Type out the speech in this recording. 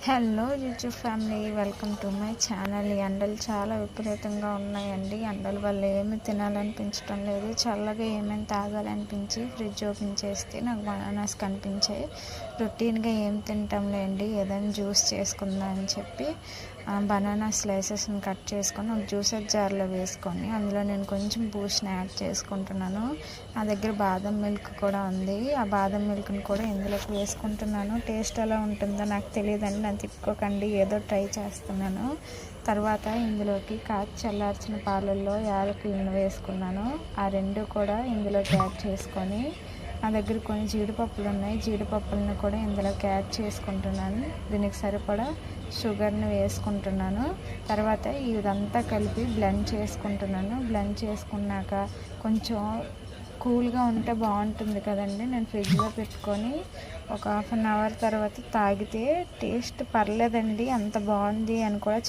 Hello YouTube family, welcome to my channel. ఈ ఎండలు చాలా విపరీతంగా ఉన్నాయండి. ఎండల వల్ల ఏమి తినాలనిపించడం లేదు. చల్లగా ఏమేమి తాగాలనిపించి ఫ్రిడ్జ్ ఓపెన్ చేస్తే నాకు బనానాస్ కనిపించాయి. రొటీన్గా ఏం తింటాం లేండి, ఏదైనా జ్యూస్ చేసుకుందాం అని చెప్పి బనానా స్లైసెస్ని కట్ చేసుకొని ఒక జ్యూసర్ జార్లో వేసుకొని అందులో నేను కొంచెం బూస్ట్ని యాడ్ చేసుకుంటున్నాను. నా దగ్గర బాదం మిల్క్ కూడా ఉంది. ఆ బాదం మిల్క్ని కూడా ఇందులోకి వేసుకుంటున్నాను. టేస్ట్ ఎలా ఉంటుందో నాకు తెలియదండి, నన్ను తిప్పుకోకండి, ఏదో ట్రై చేస్తున్నాను. తర్వాత ఇందులోకి కాచి చల్లార్చిన పాలల్లో యాలకులను వేసుకున్నాను. ఆ రెండు కూడా ఇందులోకి యాడ్ చేసుకొని, నా దగ్గర కొన్ని జీడిపప్పులు ఉన్నాయి, జీడిపప్పులను కూడా ఇందులోకి యాడ్ చేసుకుంటున్నాను. దీనికి సరిపడా షుగర్ని వేసుకుంటున్నాను. తర్వాత ఇదంతా కలిపి బ్లెండ్ చేసుకుంటున్నాను. బ్లెండ్ చేసుకున్నాక కొంచెం కూల్గా ఉంటే బాగుంటుంది కదండి. నేను ఫ్రిడ్జ్లో పెట్టుకొని ఒక 1/2 అవర్ తర్వాత తాగితే టేస్ట్ పర్లేదండి, అంత బాగుంది అని కూడా